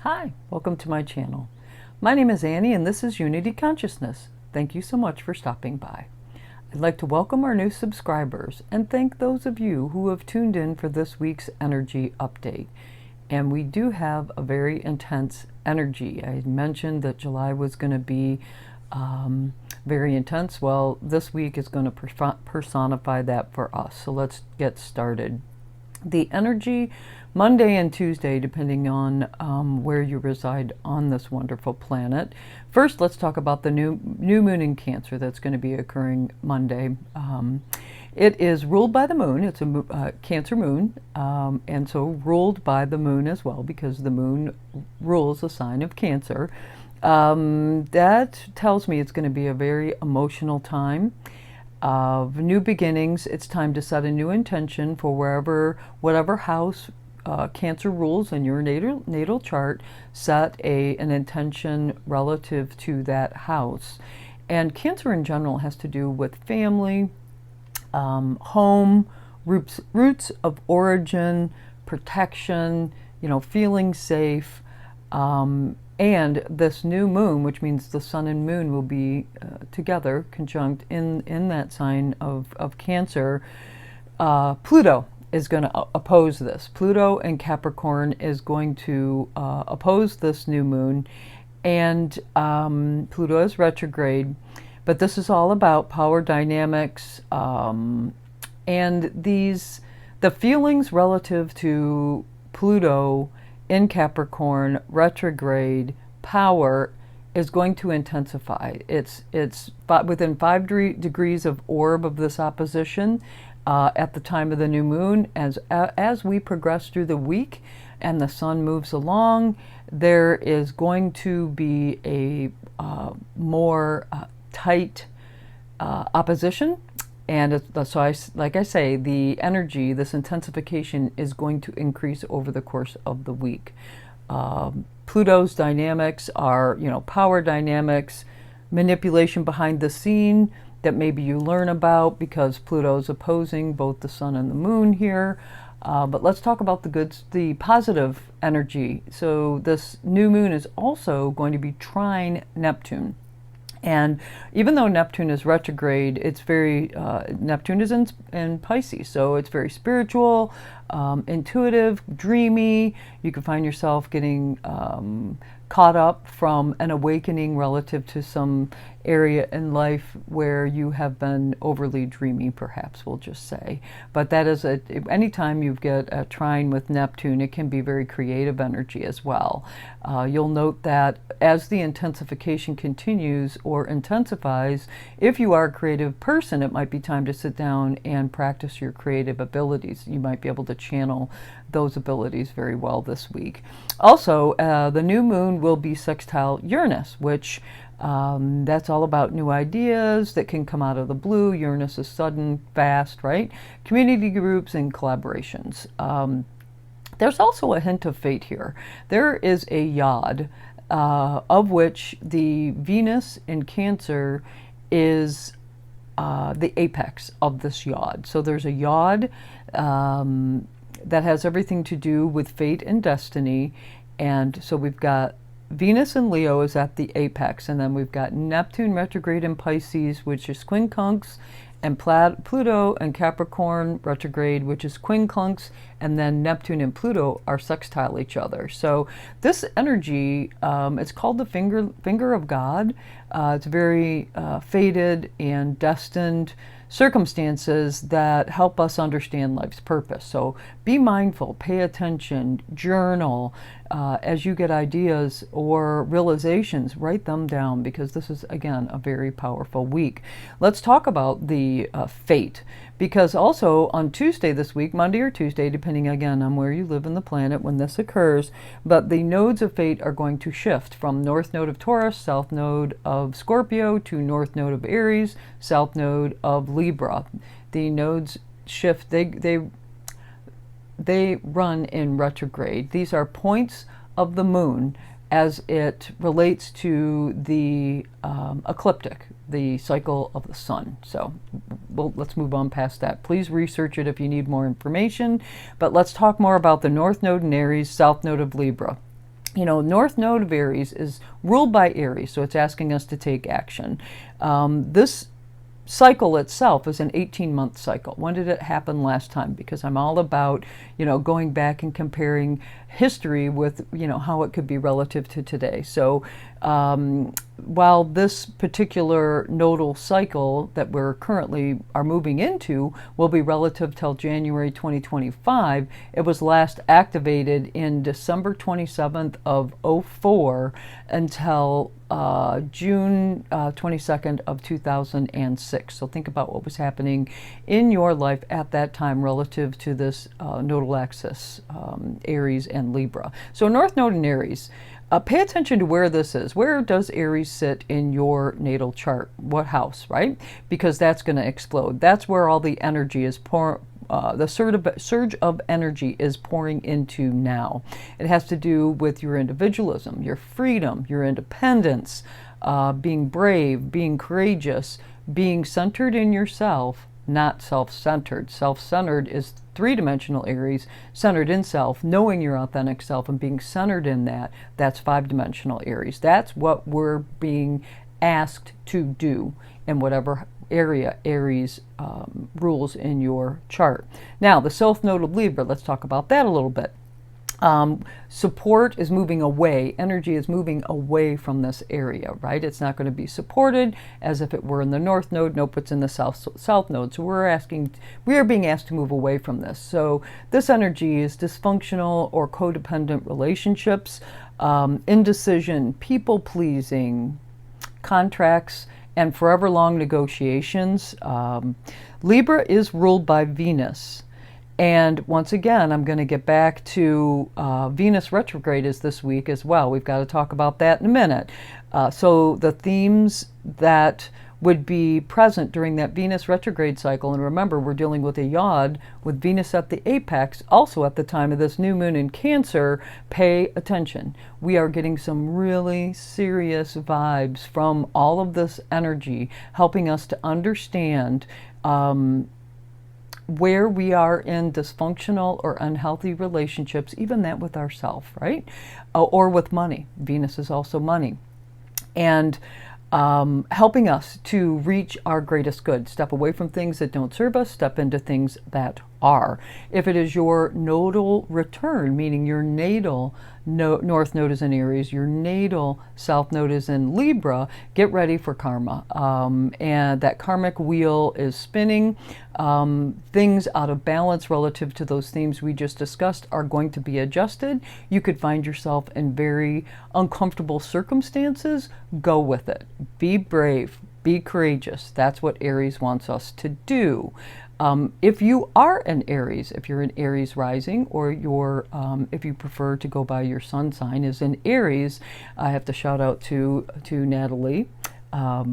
Hi, welcome to my channel. My name is Annie and this is Unity Consciousness. Thank you so much for stopping by. I'd like to welcome our new subscribers and thank those of you who have tuned in for this week's energy update. And we do have a very intense energy. I mentioned that July was going to be very intense. Well, this week is going to personify that for us. So let's get started. The energy Monday and Tuesday, depending on where you reside on this wonderful planet. First, let's talk about the new moon in Cancer that's going to be occurring Monday. It is ruled by the moon. It's a Cancer moon, and so ruled by the moon as well, because the moon rules the sign of Cancer. That tells me it's going to be a very emotional time of new beginnings. It's time to set a new intention for whatever house Cancer rules in your natal chart. Set an intention relative to that house. And Cancer in general has to do with family, home, roots of origin, protection, feeling safe. And this new moon, which means the sun and moon will be together, conjunct in that sign of Cancer. Pluto is going to oppose this. Pluto in Capricorn is going to oppose this new moon. And Pluto is retrograde. But this is all about power dynamics. And the feelings relative to Pluto in Capricorn, retrograde, power is going to intensify. It's within 5 degrees of orb of this opposition at the time of the new moon. As we progress through the week and the sun moves along, there is going to be a more tight opposition. And so like I say, the energy, this intensification is going to increase over the course of the week. Pluto's dynamics are, power dynamics, manipulation behind the scene that maybe you learn about because Pluto's opposing both the sun and the moon here. But let's talk about the positive energy. So this new moon is also going to be trine Neptune. And even though Neptune is retrograde, it's very, Neptune is in Pisces, so it's very spiritual, intuitive, dreamy. You can find yourself getting caught up from an awakening relative to some area in life where you have been overly dreamy, perhaps, we'll just say. But that is anytime you get a trine with Neptune, it can be very creative energy as well. You'll note that as the intensification continues or intensifies, if you are a creative person, it might be time to sit down and practice your creative abilities. You might be able to channel those abilities very well this week. Also, the new moon will be sextile Uranus, which that's all about new ideas that can come out of the blue. Uranus is sudden, fast, right? Community groups and collaborations. There's also a hint of fate here. There is a yod, of which the Venus in Cancer is the apex of this yod. So there's a yod that has everything to do with fate and destiny. And so we've got Venus in Leo is at the apex, and then we've got Neptune retrograde in Pisces, which is quincunx, and Pluto and Capricorn retrograde, which is quincunx, and then Neptune and Pluto are sextile each other. So this energy, it's called the finger of God. It's very fated and destined circumstances that help us understand life's purpose. So be mindful, pay attention, journal. As you get ideas or realizations, write them down, because this is, again, a very powerful week. Let's talk about the fate, because also on Tuesday this week, Monday or Tuesday, depending again on where you live in the planet when this occurs, but the nodes of fate are going to shift from north node of Taurus, south node of Scorpio, to north node of Aries, south node of Libra. The nodes shift, they run in retrograde. These are points of the moon as it relates to the ecliptic, the cycle of the sun. So let's move on past that. Please research it if you need more information. But let's talk more about the North Node in Aries, South Node of Libra. North Node of Aries is ruled by Aries, so it's asking us to take action. This cycle itself is an 18-month cycle. When did it happen last time? Because I'm all about, going back and comparing history with, how it could be relative to today. So while this particular nodal cycle that we're currently are moving into will be relative till January 2025, it was last activated in December 27th of '04 until June 22nd of 2006. So think about what was happening in your life at that time relative to this nodal axis, Aries and Libra. So North Node in Aries. Pay attention to where this is. Where does Aries sit in your natal chart? What house, right? Because that's going to explode. That's where all the energy is the surge of energy is pouring into now. It has to do with your individualism, your freedom, your independence, being brave, being courageous, being centered in yourself, not self-centered. Self-centered is three-dimensional Aries, centered in self, knowing your authentic self and being centered in that. That's five-dimensional Aries. That's what we're being asked to do in whatever area Aries rules in your chart. Now, the South Node of Libra, let's talk about that a little bit. Support is moving away. Energy is moving away from this area, right? It's not going to be supported as if it were in the North Node. Nope, it's in the South Node. So we are being asked to move away from this. So this energy is dysfunctional or codependent relationships, indecision, people pleasing, contracts, and forever long negotiations. Libra is ruled by Venus. And once again, I'm going to get back to Venus retrograde is this week as well. We've got to talk about that in a minute. So the themes that would be present during that Venus retrograde cycle, and remember, we're dealing with a yod with Venus at the apex, also at the time of this new moon in Cancer. Pay attention. We are getting some really serious vibes from all of this energy, helping us to understand where we are in dysfunctional or unhealthy relationships, even that with ourselves, right? Or with money. Venus is also money. And helping us to reach our greatest good. Step away from things that don't serve us, step into things that are. If it is your nodal return, meaning your natal North Node is in Aries, your natal South Node is in Libra, get ready for karma. And that karmic wheel is spinning. Things out of balance relative to those themes we just discussed are going to be adjusted. You could find yourself in very uncomfortable circumstances. Go with it. Be brave. Be courageous. That's what Aries wants us to do. If you are an Aries, if you're an Aries rising, or if you prefer to go by your sun sign is in Aries, I have to shout out to Natalie, a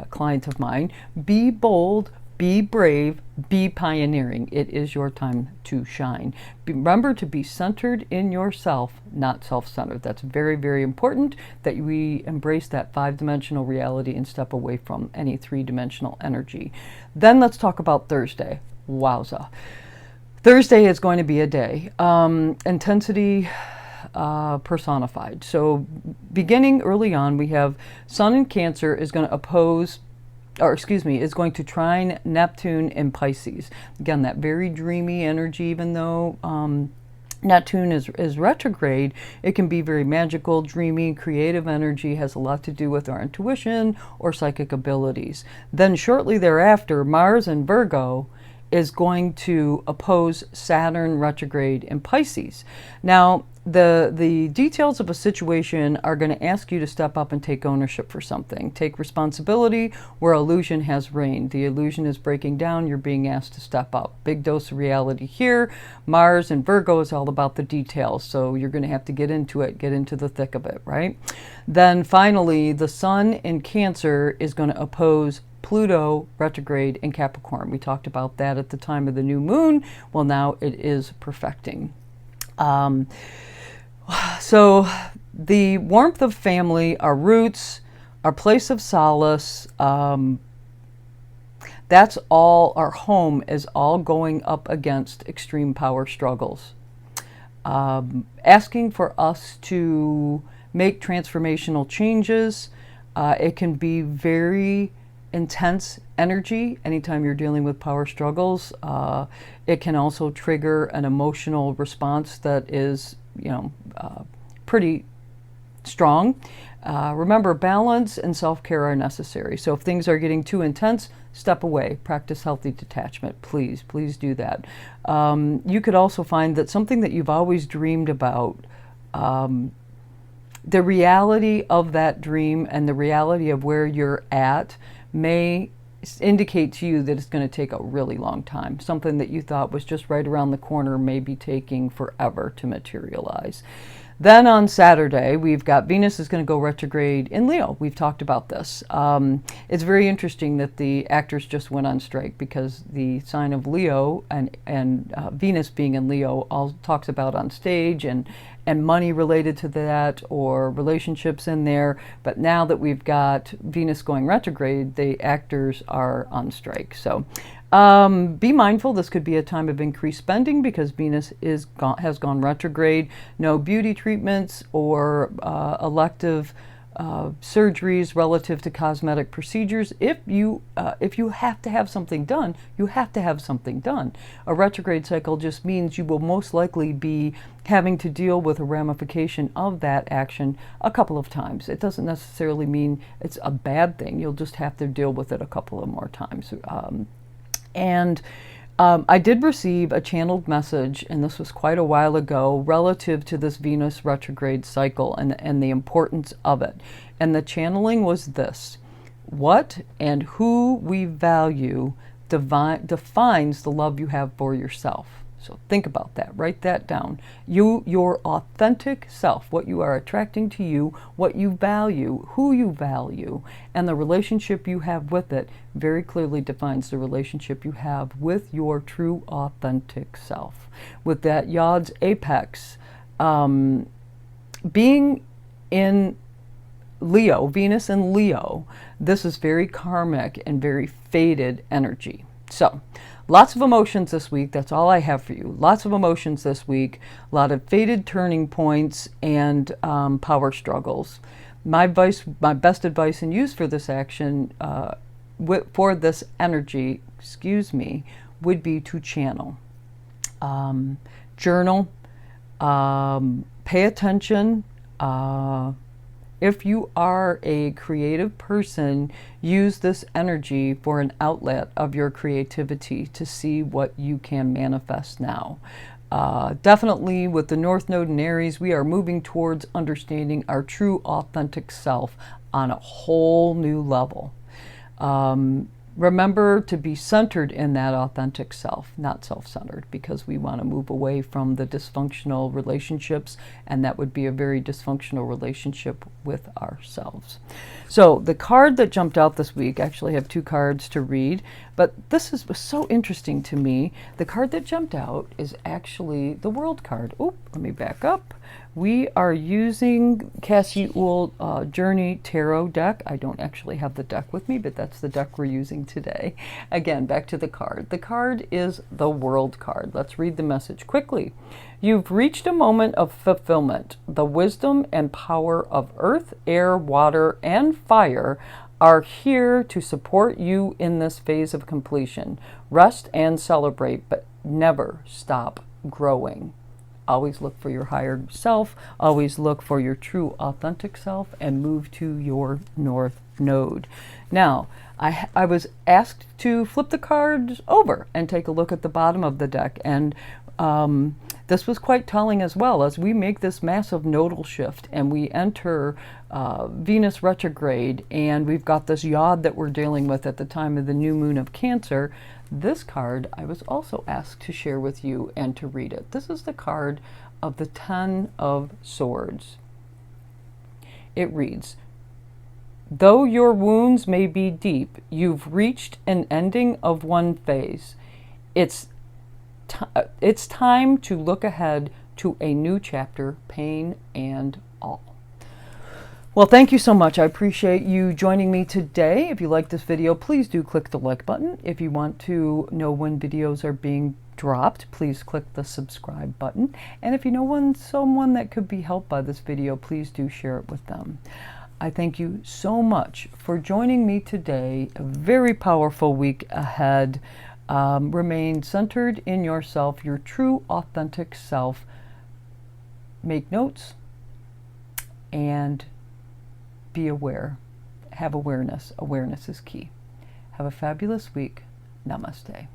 client of mine. Be bold, be brave, be pioneering. It is your time to shine. Remember to be centered in yourself, not self-centered. That's very, very important that we embrace that five-dimensional reality and step away from any three-dimensional energy. Then let's talk about Thursday. Wowza. Thursday is going to be a day. Intensity personified. So beginning early on, we have Sun in Cancer is going to is going to trine Neptune in Pisces. Again, that very dreamy energy, even though Neptune is retrograde, it can be very magical, dreamy, creative energy, has a lot to do with our intuition or psychic abilities. Then shortly thereafter, Mars in Virgo is going to oppose Saturn retrograde in Pisces. Now, the details of a situation are going to ask you to step up and take ownership for something. Take responsibility where illusion has reigned. The illusion is breaking down. You're being asked to step up. Big dose of reality here. Mars and Virgo is all about the details. So you're going to have to get into it, get into the thick of it, right? Then finally, the Sun in Cancer is going to oppose Pluto retrograde in Capricorn. We talked about that at the time of the new moon. Well, now it is perfecting. So the warmth of family, our roots, our place of solace, that's all, our home is all going up against extreme power struggles. asking for us to make transformational changes. It can be very intense energy anytime you're dealing with power struggles. It can also trigger an emotional response that is, pretty strong. Remember, balance and self-care are necessary. So if things are getting too intense, step away. Practice healthy detachment. Please, please do that. You could also find that something that you've always dreamed about, the reality of that dream and the reality of where you're at may indicate to you that it's going to take a really long time. Something that you thought was just right around the corner may be taking forever to materialize. Then on Saturday, we've got Venus is going to go retrograde in Leo. We've talked about this. It's very interesting that the actors just went on strike, because the sign of Leo and Venus being in Leo all talks about on stage and money related to that, or relationships in there. But now that we've got Venus going retrograde, the actors are on strike. So be mindful. This could be a time of increased spending because Venus has gone retrograde. No beauty treatments or elective surgeries relative to cosmetic procedures. If you have to have something done, you have to have something done. A retrograde cycle just means you will most likely be having to deal with a ramification of that action a couple of times. It doesn't necessarily mean it's a bad thing. You'll just have to deal with it a couple of more times. I did receive a channeled message, and this was quite a while ago, relative to this Venus retrograde cycle and the importance of it. And the channeling was this: what and who we value defines the love you have for yourself. So think about that. Write that down. Your authentic self, what you are attracting to you, what you value, who you value, and the relationship you have with it very clearly defines the relationship you have with your true authentic self. With that Yod's apex being in Leo, Venus in Leo, this is very karmic and very fated energy. So, lots of emotions this week. That's all I have for you. Lots of emotions this week. A lot of fated turning points and power struggles. My best advice and use for this action, for this energy, would be to channel, journal, pay attention. If you are a creative person, use this energy for an outlet of your creativity to see what you can manifest now. Definitely with the North Node in Aries, we are moving towards understanding our true authentic self on a whole new level. Remember to be centered in that authentic self, not self-centered, because we want to move away from the dysfunctional relationships, and that would be a very dysfunctional relationship with ourselves. So the card that jumped out this week, actually I have two cards to read, but this was so interesting to me. The card that jumped out is actually the World card. Oop, let me back up. We are using Cassie Uhl Journey Tarot deck. I don't actually have the deck with me, but that's the deck we're using today. Again, back to the card. The card is the World card. Let's read the message quickly. You've reached a moment of fulfillment. The wisdom and power of earth, air, water, and fire are here to support you in this phase of completion. Rest and celebrate, but never stop growing. Always look for your higher self, always look for your true authentic self, and move to your North Node. Now, I was asked to flip the cards over and take a look at the bottom of the deck, and this was quite telling as well. As we make this massive nodal shift and we enter Venus retrograde, and we've got this Yod that we're dealing with at the time of the new moon of Cancer. This card I was also asked to share with you and to read it. This is the card of the Ten of Swords. It reads, though your wounds may be deep, you've reached an ending of one phase. It's time to look ahead to a new chapter, pain and all. Well, thank you so much. I appreciate you joining me today. If you like this video, please do click the like button. If you want to know when videos are being dropped, please click the subscribe button. And if you know someone that could be helped by this video, please do share it with them. I thank you so much for joining me today. A very powerful week ahead. Remain centered in yourself, your true, authentic self. Make notes and be aware. Have awareness. Awareness is key. Have a fabulous week. Namaste.